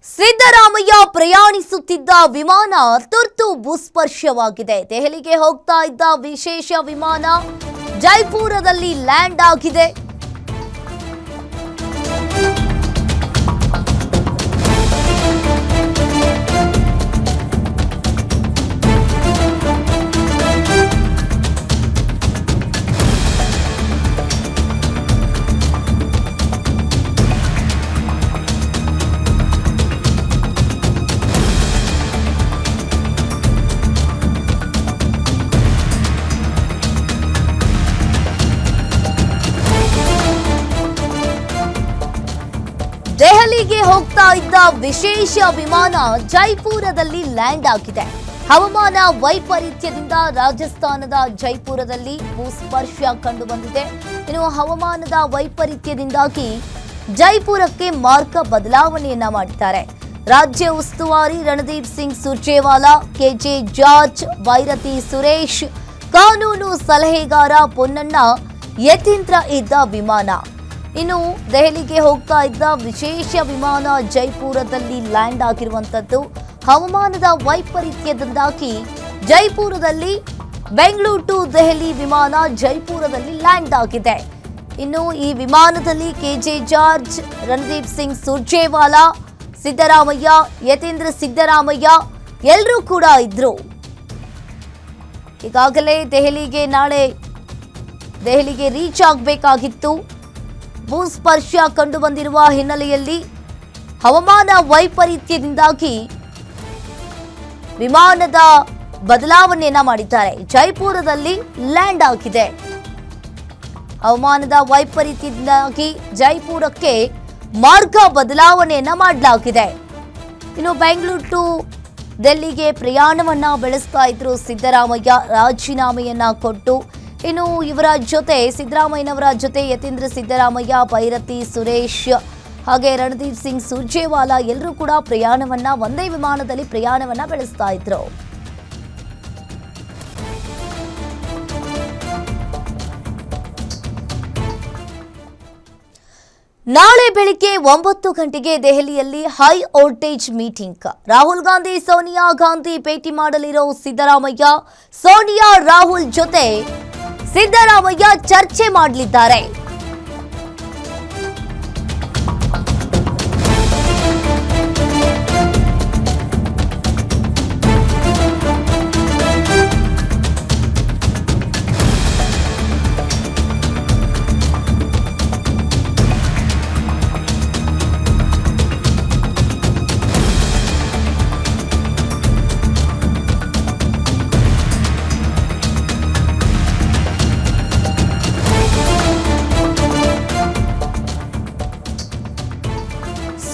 ಸಿದ್ದರಾಮಯ್ಯ ಪ್ರಯಾಣಿಸುತ್ತಿದ್ದ ವಿಮಾನ ತುರ್ತು ಭೂಸ್ಪರ್ಶವಾಗಿದೆ. ದೆಹಲಿಗೆ ಹೋಗ್ತಾ ಇದ್ದ ವಿಶೇಷ ವಿಮಾನ ಜೈಪುರದಲ್ಲಿ ಲ್ಯಾಂಡ್ ಆಗಿದೆ. ದೆಹಲಿಗೆ ಹೋಗ್ತಾ ಇದ್ದ ವಿಶೇಷ ವಿಮಾನ ಜೈಪುರದಲ್ಲಿ ಲ್ಯಾಂಡ್ ಆಗಿದೆ. ಹವಾಮಾನ ವೈಪರೀತ್ಯದಿಂದ ರಾಜಸ್ಥಾನದ ಜೈಪುರದಲ್ಲಿ ಭೂಸ್ಪರ್ಶ ಕಂಡು ಬಂದಿದೆ. ಇನ್ನು ಹವಾಮಾನದ ವೈಪರೀತ್ಯದಿಂದಾಗಿ ಜೈಪುರಕ್ಕೆ ಮಾರ್ಗ ಬದಲಾವಣೆಯನ್ನ ಮಾಡಿದ್ದಾರೆ. ರಾಜ್ಯ ಉಸ್ತುವಾರಿ ರಣದೀಪ್ ಸಿಂಗ್ ಸುರ್ಜೇವಾಲಾ, ಕೆಜೆ ಜಾರ್ಜ್, ಬೈರತಿ ಸುರೇಶ್, ಕಾನೂನು ಸಲಹೆಗಾರ ಪೊನ್ನಣ್ಣ ಯತೀಂದ್ರ ಇದ್ದ ವಿಮಾನ. ಇನ್ನು ದೆಹಲಿಗೆ ಹೋಗ್ತಾ ಇದ್ದ ವಿಶೇಷ ವಿಮಾನ ಜೈಪುರದಲ್ಲಿ ಲ್ಯಾಂಡ್ ಆಗಿರುವಂತದ್ದು. ಹವಾಮಾನದ ವೈಪರೀತ್ಯದಿಂದಾಗಿ ಜೈಪುರದಲ್ಲಿ ಬೆಂಗಳೂರು ಟು ದೆಹಲಿ ವಿಮಾನ ಜೈಪುರದಲ್ಲಿ ಲ್ಯಾಂಡ್ ಆಗಿದೆ. ಇನ್ನು ಈ ವಿಮಾನದಲ್ಲಿ ಕೆಜೆ ಜಾರ್ಜ್, ರಣದೀಪ್ ಸಿಂಗ್ ಸುರ್ಜೇವಾಲಾ, ಸಿದ್ದರಾಮಯ್ಯ, ಯತೀಂದ್ರ ಸಿದ್ದರಾಮಯ್ಯ ಎಲ್ಲರೂ ಕೂಡ ಇದ್ರು. ಈಗಾಗಲೇ ದೆಹಲಿಗೆ ರೀಚ್ ಆಗಬೇಕಾಗಿತ್ತು. ಭೂಸ್ಪರ್ಶ ಕಂಡು ಬಂದಿರುವ ಹಿನ್ನೆಲೆಯಲ್ಲಿ ಹವಾಮಾನ ವೈಪರೀತ್ಯದಿಂದಾಗಿ ವಿಮಾನದ ಬದಲಾವಣೆಯನ್ನ ಮಾಡಿದ್ದಾರೆ. ಜೈಪುರದಲ್ಲಿ ಲ್ಯಾಂಡ್ ಆಗಿದೆ. ಹವಾಮಾನದ ವೈಪರೀತ್ಯದಿಂದಾಗಿ ಜೈಪುರಕ್ಕೆ ಮಾರ್ಗ ಬದಲಾವಣೆಯನ್ನ ಮಾಡಲಾಗಿದೆ. ಇನ್ನು ಬೆಂಗಳೂರು ಟು ದಿಲ್ಲಿಗೆ ಪ್ರಯಾಣವನ್ನ ಬೆಳೆಸ್ತಾ ಇದ್ರು ಸಿದ್ದರಾಮಯ್ಯ. ರಾಜೀನಾಮೆಯನ್ನ ಕೊಟ್ಟು ಇನ್ನು ಇವರ ಜೊತೆ ಸಿದ್ದರಾಮಯ್ಯನವರ ಜೊತೆ ಯತೀಂದ್ರ ಸಿದ್ದರಾಮಯ್ಯ, ಬೈರತಿ ಸುರೇಶ್ ಹಾಗೆ ರಣದೀಪ್ ಸಿಂಗ್ ಸುರ್ಜೇವಾಲಾ ಎಲ್ಲರೂ ಕೂಡ ಒಂದೇ ವಿಮಾನದಲ್ಲಿ ಪ್ರಯಾಣವನ್ನ ಬೆಳೆಸ್ತಾ ಇದ್ರು. ನಾಳೆ ಬೆಳಿಗ್ಗೆ 9 ಗಂಟೆಗೆ ದೆಹಲಿಯಲ್ಲಿ high voltage meeting. Rahul Gandhi, Sonia Gandhi ಭೇಟಿ ಮಾಡಲಿರೋ ಸಿದ್ದರಾಮಯ್ಯ. ಸೋನಿಯಾ, ರಾಹುಲ್ ಜೊತೆ ಸಿದ್ದರಾಮಯ್ಯ ಚರ್ಚೆ ಮಾಡಲಿದ್ದಾರೆ.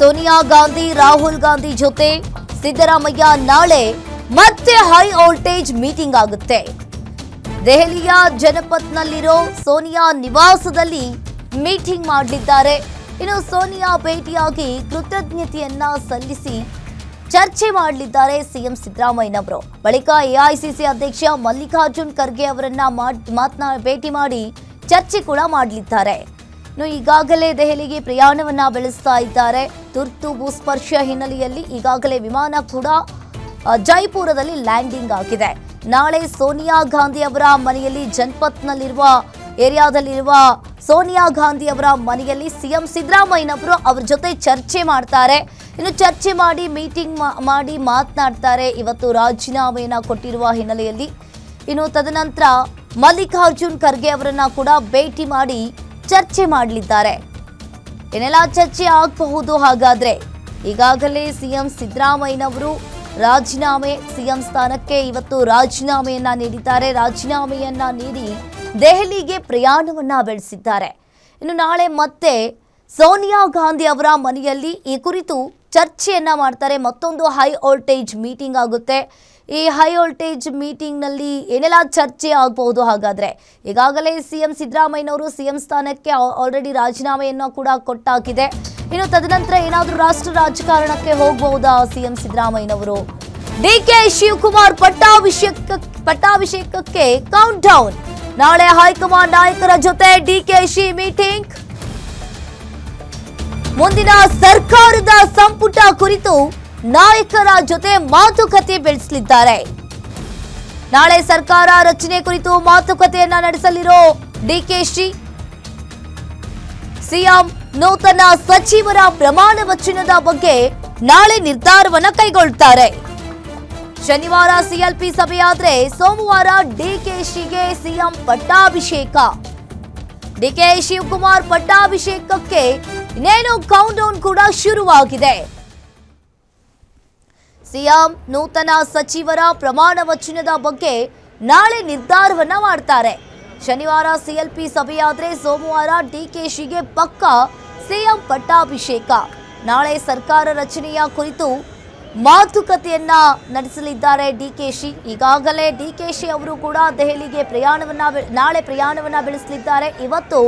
ಸೋನಿಯಾ ಗಾಂಧಿ, ರಾಹುಲ್ ಗಾಂಧಿ ಜೊತೆ ಸಿದ್ದರಾಮಯ್ಯ ನಾಳೆ ಮತ್ತೆ ಹೈ ವೋಲ್ಟೇಜ್ ಮೀಟಿಂಗ್ ಆಗುತ್ತೆ. ದೆಹಲಿಯ ಜನಪಥ್ನಲ್ಲಿರೋ ಸೋನಿಯಾ ನಿವಾಸದಲ್ಲಿ ಮೀಟಿಂಗ್ ಮಾಡಲಿದ್ದಾರೆ. ಇನ್ನು ಸೋನಿಯಾ ಭೇಟಿಯಾಗಿ ಕೃತಜ್ಞತೆಯನ್ನ ಸಲ್ಲಿಸಿ ಚರ್ಚೆ ಮಾಡಲಿದ್ದಾರೆ ಸಿಎಂ ಸಿದ್ದರಾಮಯ್ಯನವರು. ಬಳಿಕ ಎಐಸಿಸಿ ಅಧ್ಯಕ್ಷ ಮಲ್ಲಿಕಾರ್ಜುನ್ ಖರ್ಗೆ ಅವರನ್ನ ಭೇಟಿ ಮಾಡಿ ಚರ್ಚೆ ಕೂಡ ಮಾಡಲಿದ್ದಾರೆ. ಈಗಾಗಲೇ ದೆಹಲಿಗೆ ಪ್ರಯಾಣವನ್ನ ಬೆಳೆಸ್ತಾ ಇದ್ದಾರೆ. ತುರ್ತು ಭೂಸ್ಪರ್ಶ ಹಿನ್ನೆಲೆಯಲ್ಲಿ ಈಗಾಗಲೇ ವಿಮಾನ ಕೂಡ ಜೈಪುರದಲ್ಲಿ ಲ್ಯಾಂಡಿಂಗ್ ಆಗಿದೆ. ನಾಳೆ ಸೋನಿಯಾ ಗಾಂಧಿ ಅವರ ಮನೆಯಲ್ಲಿ ಜನಪಥ್ನಲ್ಲಿರುವ ಏರಿಯಾದಲ್ಲಿರುವ ಸೋನಿಯಾ ಗಾಂಧಿ ಅವರ ಮನೆಯಲ್ಲಿ ಸಿಎಂ ಸಿದ್ದರಾಮಯ್ಯನವರು ಅವ್ರ ಜೊತೆ ಚರ್ಚೆ ಮಾಡ್ತಾರೆ. ಇನ್ನು ಚರ್ಚೆ ಮಾಡಿ ಮೀಟಿಂಗ್ ಮಾಡಿ ಮಾತನಾಡ್ತಾರೆ. ಇವತ್ತು ರಾಜೀನಾಮೆಯನ್ನ ಕೊಟ್ಟಿರುವ ಹಿನ್ನೆಲೆಯಲ್ಲಿ ಇನ್ನು ತದನಂತರ ಮಲ್ಲಿಕಾರ್ಜುನ್ ಖರ್ಗೆ ಅವರನ್ನ ಕೂಡ ಭೇಟಿ ಮಾಡಿ ಚರ್ಚೆ ಮಾಡಲಿದ್ದಾರೆ. ಏನೆಲ್ಲ ಚರ್ಚೆ ಆಗಬಹುದು? ಹಾಗಾದ್ರೆ ಈಗಾಗಲೇ ಸಿಎಂ ಸಿದ್ದರಾಮಯ್ಯನವರು ಸಿಎಂ ಸ್ಥಾನಕ್ಕೆ ಇವತ್ತು ರಾಜೀನಾಮೆಯನ್ನ ನೀಡಿದ್ದಾರೆ. ರಾಜೀನಾಮೆಯನ್ನ ನೀಡಿ ದೆಹಲಿಗೆ ಪ್ರಯಾಣವನ್ನ ಬೆಳೆಸಿದ್ದಾರೆ. ಇನ್ನು ನಾಳೆ ಮತ್ತೆ ಸೋನಿಯಾ ಗಾಂಧಿ ಅವರ ಮನೆಯಲ್ಲಿ ಈ ಕುರಿತು ಚರ್ಚೆಯನ್ನ ಮಾಡ್ತಾರೆ. ಮತ್ತೊಂದು ಹೈ ವೋಲ್ಟೇಜ್ ಮೀಟಿಂಗ್ ಆಗುತ್ತೆ. ಈ ಹೈ ವೋಲ್ಟೇಜ್ ಮೀಟಿಂಗ್ನಲ್ಲಿ ಏನೆಲ್ಲ ಚರ್ಚೆ ಆಗಬಹುದು? ಹಾಗಾದ್ರೆ ಈಗಾಗಲೇ ಸಿಎಂ ಸಿದ್ದರಾಮಯ್ಯನವರು ಸಿಎಂ ಸ್ಥಾನಕ್ಕೆ ಆಲ್ರೆಡಿ ರಾಜೀನಾಮೆಯನ್ನು ಕೂಡ ಕೊಟ್ಟಾಗಿದೆ. ಇನ್ನು ತದನಂತರ ಏನಾದರೂ ರಾಷ್ಟ್ರ ರಾಜಕಾರಣಕ್ಕೆ ಹೋಗಬಹುದಾ ಸಿಎಂ ಸಿದ್ದರಾಮಯ್ಯನವರು? ಡಿಕೆ ಶಿವಕುಮಾರ್ ಪಟ್ಟಾಭಿಷೇಕಕ್ಕೆ ಕೌಂಟ್ ಡೌನ್. ನಾಳೆ ಹೈಕಮಾಂಡ್ ನಾಯಕರ ಜೊತೆ ಡಿಕೆಶಿ ಮೀಟಿಂಗ್. ಮುಂದಿನ ಸರ್ಕಾರದ ಸಂಪುಟ ಕುರಿತು ನಾಯಕರ ಜೊತೆ ಮಾತುಕತೆ ಬೆಳೆಸಲಿದ್ದಾರೆ. ನಾಳೆ ಸರ್ಕಾರ ರಚನೆ ಕುರಿತು ಮಾತುಕತೆಯನ್ನ ನಡೆಸಲಿರೋ ಡಿಕೆಶಿ ಸಿಎಂ ನೂತನ ಸಚಿವರ ಪ್ರಮಾಣ ವಚನದ ಬಗ್ಗೆ ನಾಳೆ ನಿರ್ಧಾರವನ್ನ ಕೈಗೊಳ್ಳುತ್ತಾರೆ. ಶನಿವಾರ ಸಿಎಲ್ಪಿ ಸಭೆಯಾದ್ರೆ ಸೋಮವಾರ ಡಿಕೆಶಿಗೆ ಸಿಎಂ ಪಟ್ಟಾಭಿಷೇಕ. ಡಿಕೆ ಶಿವಕುಮಾರ್ ಪಟ್ಟಾಭಿಷೇಕಕ್ಕೆ ಇನ್ನೇನು ಕೌಂಟ್ ಡೌನ್ ಕೂಡ ಶುರುವಾಗಿದೆ. ಸಿಎಂ ನೂತನ ಸಚಿವರ ಪ್ರಮಾಣ ವಚನದ ಬಗ್ಗೆ ನಾಳೆ ನಿರ್ಧಾರವನ್ನ ಮಾಡ್ತಾರೆ. ಶನಿವಾರ ಸಿಎಲ್ಪಿ ಸಭೆಯಾದ್ರೆ ಸೋಮವಾರ ಡಿಕೆಶಿಗೆ ಪಕ್ಕ ಸಿಎಂ ಪಟ್ಟಾಭಿಷೇಕ. ನಾಳೆ ಸರ್ಕಾರ ರಚನೆಯ ಕುರಿತು ಮಾತುಕತೆಯನ್ನ ನಡೆಸಲಿದ್ದಾರೆ ಡಿಕೆಶಿ. ಈಗಾಗಲೇ ಡಿಕೆಶಿ ಅವರು ಕೂಡ ದೆಹಲಿಗೆ ನಾಳೆ ಪ್ರಯಾಣವನ್ನ ಬೆಳೆಸಲಿದ್ದಾರೆ. ಇವತ್ತು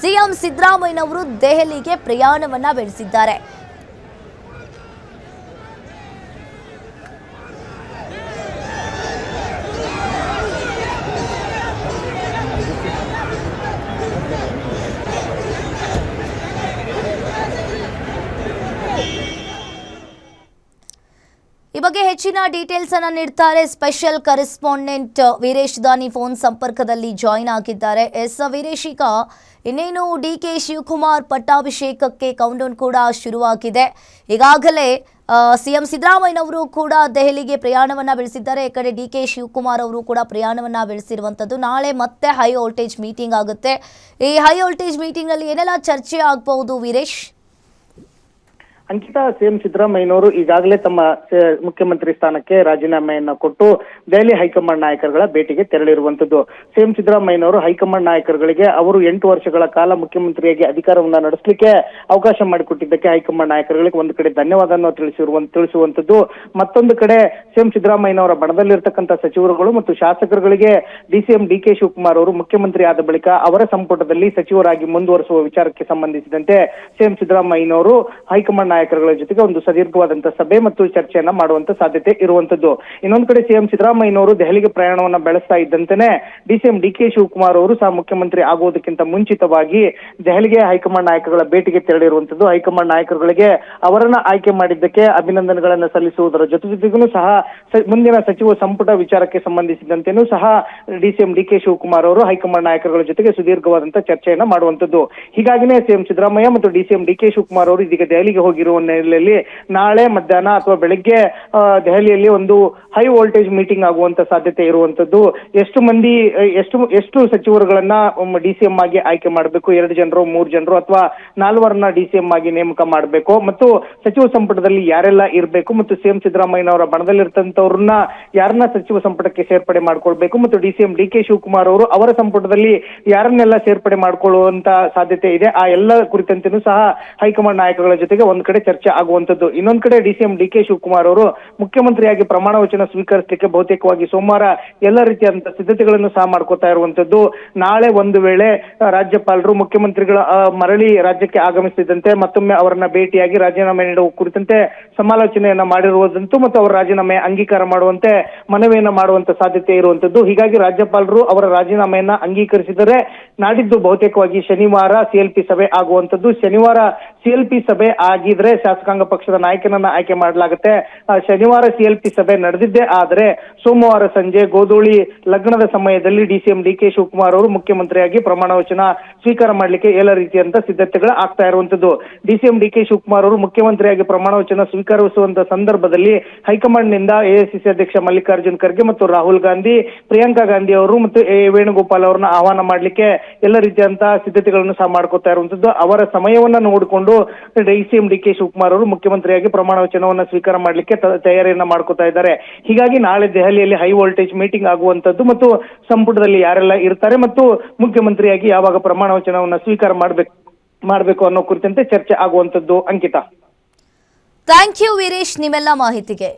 ಸಿಎಂ ಸಿದ್ದರಾಮಯ್ಯನವರು ದೆಹಲಿಗೆ ಪ್ರಯಾಣವನ್ನ ಬೆಳೆಸಿದ್ದಾರೆ. ಈ ಬಗ್ಗೆ ಹೆಚ್ಚಿನ ಡೀಟೇಲ್ಸ್ ಅನ್ನು ನೀಡ್ತಾರೆ ಸ್ಪೆಷಲ್ ಕರೆಸ್ಪಾಂಡೆಂಟ್ ವೀರೇಶ್ ದಾನಿ ಫೋನ್ ಸಂಪರ್ಕದಲ್ಲಿ ಜಾಯಿನ್ ಆಗಿದ್ದಾರೆ. ವೀರೇಶ್, ಈಗ ಇನ್ನೇನು ಡಿಕೆ ಶಿವಕುಮಾರ್ ಪಟ್ಟಾಭಿಷೇಕಕ್ಕೆ ಕೌಂಟೌನ್ ಕೂಡ ಶುರುವಾಗಿದೆ. ಈಗಾಗಲೇ ಸಿಎಂ ಸಿದ್ದರಾಮಯ್ಯನವರು ಕೂಡ ದೆಹಲಿಗೆ ಪ್ರಯಾಣವನ್ನ ಬೆಳೆಸಿದ್ದಾರೆ. ಈ ಕಡೆ ಡಿಕೆ ಶಿವಕುಮಾರ್ ಅವರು ಕೂಡ ಪ್ರಯಾಣವನ್ನ ಬೆಳೆಸಿರುವಂಥದ್ದು. ನಾಳೆ ಮತ್ತೆ ಹೈ ವೋಲ್ಟೇಜ್ ಮೀಟಿಂಗ್ ಆಗುತ್ತೆ. ಈ ಹೈ ವೋಲ್ಟೇಜ್ ಮೀಟಿಂಗ್ ನಲ್ಲಿ ಏನೆಲ್ಲ ಚರ್ಚೆ ಆಗಬಹುದು ವೀರೇಶ್? ಅಂಕಿತಾ, ಸಿಎಂ ಸಿದ್ದರಾಮಯ್ಯನವರು ಈಗಾಗಲೇ ತಮ್ಮ ಮುಖ್ಯಮಂತ್ರಿ ಸ್ಥಾನಕ್ಕೆ ರಾಜೀನಾಮೆಯನ್ನ ಕೊಟ್ಟು ದೆಹಲಿ ಹೈಕಮಾಂಡ್ ನಾಯಕರುಗಳ ಭೇಟಿಗೆ ತೆರಳಿರುವಂತದ್ದು. ಸಿಎಂ ಸಿದ್ದರಾಮಯ್ಯನವರು ಹೈಕಮಾಂಡ್ ನಾಯಕರುಗಳಿಗೆ ಅವರು 8 ವರ್ಷಗಳ ಕಾಲ ಮುಖ್ಯಮಂತ್ರಿಯಾಗಿ ಅಧಿಕಾರವನ್ನ ನಡೆಸಲಿಕ್ಕೆ ಅವಕಾಶ ಮಾಡಿಕೊಟ್ಟಿದ್ದಕ್ಕೆ ಹೈಕಮಾಂಡ್ ನಾಯಕರುಗಳಿಗೆ ಒಂದು ಕಡೆ ಧನ್ಯವಾದವನ್ನು ತಿಳಿಸುವಂತದ್ದು. ಮತ್ತೊಂದು ಕಡೆ ಸಿಎಂ ಸಿದ್ದರಾಮಯ್ಯನವರ ಬಣದಲ್ಲಿರ್ತಕ್ಕಂಥ ಸಚಿವರುಗಳು ಮತ್ತು ಶಾಸಕರುಗಳಿಗೆ ಸಿಎಂ ಡಿಕೆ ಶಿವಕುಮಾರ್ ಅವರು ಮುಖ್ಯಮಂತ್ರಿ ಆದ ಬಳಿಕ ಅವರ ಸಂಪುಟದಲ್ಲಿ ಸಚಿವರಾಗಿ ಮುಂದುವರಿಸುವ ವಿಚಾರಕ್ಕೆ ಸಂಬಂಧಿಸಿದಂತೆ ಸಿಎಂ ಸಿದ್ದರಾಮಯ್ಯನವರು ಹೈಕಮಾಂಡ್ ನಾಯಕರುಗಳ ಜೊತೆಗೆ ಒಂದು ಸುದೀರ್ಘವಾದಂತಹ ಸಭೆ ಮತ್ತು ಚರ್ಚೆಯನ್ನ ಮಾಡುವಂತ ಸಾಧ್ಯತೆ ಇರುವಂತದ್ದು. ಇನ್ನೊಂದು ಕಡೆ ಸಿಎಂ ಸಿದ್ದರಾಮಯ್ಯನವರು ದೆಹಲಿಗೆ ಪ್ರಯಾಣವನ್ನ ಬೆಳೆಸ್ತಾ ಇದ್ದಂತೆನೆ ಸಿಎಂ ಡಿಕೆ ಶಿವಕುಮಾರ್ ಅವರು ಸಹ ಮುಖ್ಯಮಂತ್ರಿ ಆಗುವುದಕ್ಕಿಂತ ಮುಂಚಿತವಾಗಿ ದೆಹಲಿಗೆ ಹೈಕಮಾಂಡ್ ನಾಯಕರುಗಳ ಭೇಟಿಗೆ ತೆರಳಿರುವಂತದ್ದು. ಹೈಕಮಾಂಡ್ ನಾಯಕರುಗಳಿಗೆ ಅವರನ್ನ ಆಯ್ಕೆ ಮಾಡಿದ್ದಕ್ಕೆ ಅಭಿನಂದನೆಗಳನ್ನ ಸಲ್ಲಿಸುವುದರ ಜೊತೆಗೂ ಸಹ ಮುಂದಿನ ಸಚಿವ ಸಂಪುಟ ವಿಚಾರಕ್ಕೆ ಸಂಬಂಧಿಸಿದಂತೆಯೂ ಸಹ ಸಿಎಂ ಡಿಕೆ ಶಿವಕುಮಾರ್ ಅವರು ಹೈಕಮಾಂಡ್ ನಾಯಕರುಗಳ ಜೊತೆಗೆ ಸುದೀರ್ಘವಾದಂತಹ ಚರ್ಚೆಯನ್ನ ಮಾಡುವಂತದ್ದು. ಹೀಗಾಗಿನೇ ಸಿಎಂ ಸಿದ್ದರಾಮಯ್ಯ ಮತ್ತು ಸಿಎಂ ಡಿಕೆ ಶಿವಕುಮಾರ್ ಅವರು ಇದೀಗ ದೆಹಲಿಗೆ ಹೋಗಿರುವ ಹಿನ್ನೆಲೆಯಲ್ಲಿ ನಾಳೆ ಮಧ್ಯಾಹ್ನ ಅಥವಾ ಬೆಳಗ್ಗೆ ದೆಹಲಿಯಲ್ಲಿ ಒಂದು ಹೈ ವೋಲ್ಟೇಜ್ ಮೀಟಿಂಗ್ ಆಗುವಂತ ಸಾಧ್ಯತೆ ಇರುವಂತದ್ದು. ಎಷ್ಟು ಸಚಿವರುಗಳನ್ನ ಡಿಸಿಎಂ ಆಗಿ ಆಯ್ಕೆ ಮಾಡಬೇಕು, 2 ಜನರು 3 ಜನರು ಅಥವಾ 4 ಡಿಸಿಎಂ ಆಗಿ ನೇಮಕ ಮಾಡಬೇಕು, ಮತ್ತು ಸಚಿವ ಸಂಪುಟದಲ್ಲಿ ಯಾರೆಲ್ಲ ಇರಬೇಕು, ಮತ್ತು ಸಿಎಂ ಸಿದ್ದರಾಮಯ್ಯನವರ ಬಣದಲ್ಲಿರ್ತಂತವ್ರನ್ನ ಯಾರನ್ನ ಸಚಿವ ಸಂಪುಟಕ್ಕೆ ಸೇರ್ಪಡೆ ಮಾಡ್ಕೊಳ್ಬೇಕು, ಮತ್ತು ಸಿಎಂ ಡಿಕೆ ಶಿವಕುಮಾರ್ ಅವರು ಅವರ ಸಂಪುಟದಲ್ಲಿ ಯಾರನ್ನೆಲ್ಲ ಸೇರ್ಪಡೆ ಮಾಡ್ಕೊಳ್ಳುವಂತ ಸಾಧ್ಯತೆ ಇದೆ, ಆ ಎಲ್ಲ ಕುರಿತಂತೆಯೂ ಸಹ ಹೈಕಮಾಂಡ್ ನಾಯಕರುಗಳ ಜೊತೆಗೆ ಒಂದ್ ಕಡೆ ಚರ್ಚೆ ಆಗುವಂತದ್ದು. ಇನ್ನೊಂದ್ ಕಡೆ ಸಿಎಂ ಡಿಕೆ ಶಿವಕುಮಾರ್ ಅವರು ಮುಖ್ಯಮಂತ್ರಿಯಾಗಿ ಪ್ರಮಾಣ ವಚನ ಸ್ವೀಕರಿಸಲಿಕ್ಕೆ ಬಹುತೇಕವಾಗಿ ಸೋಮವಾರ ಎಲ್ಲ ರೀತಿಯಾದಂತಹ ಸಿದ್ಧತೆಗಳನ್ನು ಸಹ ಮಾಡ್ಕೋತಾ ಇರುವಂತದ್ದು. ನಾಳೆ ಒಂದು ವೇಳೆ ರಾಜ್ಯಪಾಲರು ಮುಖ್ಯಮಂತ್ರಿಗಳ ಮರಳಿ ರಾಜ್ಯಕ್ಕೆ ಆಗಮಿಸಿದಂತೆ ಮತ್ತೊಮ್ಮೆ ಅವರನ್ನ ಭೇಟಿಯಾಗಿ ರಾಜೀನಾಮೆ ನೀಡುವ ಕುರಿತಂತೆ ಸಮಾಲೋಚನೆಯನ್ನ ಮಾಡಿರುವುದಂತೂ ಮತ್ತು ಅವರ ರಾಜೀನಾಮೆ ಅಂಗೀಕಾರ ಮಾಡುವಂತೆ ಮನವಿಯನ್ನ ಮಾಡುವಂತ ಸಾಧ್ಯತೆ ಇರುವಂತದ್ದು. ಹೀಗಾಗಿ ರಾಜ್ಯಪಾಲರು ಅವರ ರಾಜೀನಾಮೆಯನ್ನ ಅಂಗೀಕರಿಸಿದರೆ ನಾಡಿದ್ದು ಬಹುತೇಕವಾಗಿ ಶನಿವಾರ ಸಿಎಲ್ಪಿ ಸಭೆ ಆಗುವಂತದ್ದು. ಶನಿವಾರ ಸಿಎಲ್ಪಿ ಸಭೆ ಆಗಿದ್ರೆ ಶಾಸಕಾಂಗ ಪಕ್ಷದ ನಾಯಕನನ್ನ ಆಯ್ಕೆ ಮಾಡಲಾಗುತ್ತೆ. ಶನಿವಾರ ಸಿಎಲ್ಪಿ ಸಭೆ ನಡೆದಿದ್ದೇ ಆದರೆ ಸೋಮವಾರ ಸಂಜೆ ಗೋಧೂಳಿ ಲಗ್ನದ ಸಮಯದಲ್ಲಿ ಸಿಎಂ ಡಿಕೆ ಶಿವಕುಮಾರ್ ಅವರು ಮುಖ್ಯಮಂತ್ರಿಯಾಗಿ ಪ್ರಮಾಣ ವಚನ ಸ್ವೀಕಾರ ಮಾಡಲಿಕ್ಕೆ ಎಲ್ಲ ರೀತಿಯಂತ ಸಿದ್ಧತೆಗಳು ಆಗ್ತಾ ಇರುವಂತದ್ದು. ಸಿಎಂ ಡಿಕೆ ಶಿವಕುಮಾರ್ ಅವರು ಮುಖ್ಯಮಂತ್ರಿಯಾಗಿ ಪ್ರಮಾಣ ವಚನ ಸ್ವೀಕರಿಸುವಂತ ಸಂದರ್ಭದಲ್ಲಿ ಹೈಕಮಾಂಡ್ ನಿಂದ ಎಐಸಿಸಿ ಅಧ್ಯಕ್ಷ ಮಲ್ಲಿಕಾರ್ಜುನ್ ಖರ್ಗೆ ಮತ್ತು ರಾಹುಲ್ ಗಾಂಧಿ, ಪ್ರಿಯಾಂಕಾ ಗಾಂಧಿ ಅವರು ಮತ್ತು ವೇಣುಗೋಪಾಲ್ ಅವರನ್ನ ಆಹ್ವಾನ ಮಾಡಲಿಕ್ಕೆ ಎಲ್ಲ ರೀತಿಯಂತಹ ಸಿದ್ಧತೆಗಳನ್ನು ಸಹ ಮಾಡ್ಕೋತಾ ಇರುವಂತದ್ದು. ಅವರ ಸಮಯವನ್ನ ನೋಡಿಕೊಂಡು ಸಿಎಂ ಡಿಕೆ ಶಿವಕುಮಾರ್ ಅವರು ಮುಖ್ಯಮಂತ್ರಿಯಾಗಿ ಪ್ರಮಾಣ ವಚನವನ್ನ ಸ್ವೀಕಾರ ಮಾಡಲಿಕ್ಕೆ ತಯಾರಿಯನ್ನ ಮಾಡ್ಕೋತಾ ಇದ್ದಾರೆ. ಹೀಗಾಗಿ ನಾಳೆ ದೆಹಲಿಯಲ್ಲಿ ಹೈ ವೋಲ್ಟೇಜ್ ಮೀಟಿಂಗ್ ಆಗುವಂತದ್ದು ಮತ್ತು ಸಂಪುಟದಲ್ಲಿ ಯಾರೆಲ್ಲ ಇರ್ತಾರೆ ಮತ್ತು ಮುಖ್ಯಮಂತ್ರಿಯಾಗಿ ಯಾವಾಗ ಪ್ರಮಾಣ ವಚನವನ್ನ ಸ್ವೀಕಾರ ಮಾಡಬೇಕು ಅನ್ನೋ ಕುರಿತಂತೆ ಚರ್ಚೆ ಆಗುವಂತದ್ದು. ಅಂಕಿತಾ, ಥ್ಯಾಂಕ್ ಯು ವೀರೇಶ್ ನಿಮ್ಮೆಲ್ಲ ಮಾಹಿತಿಗೆ.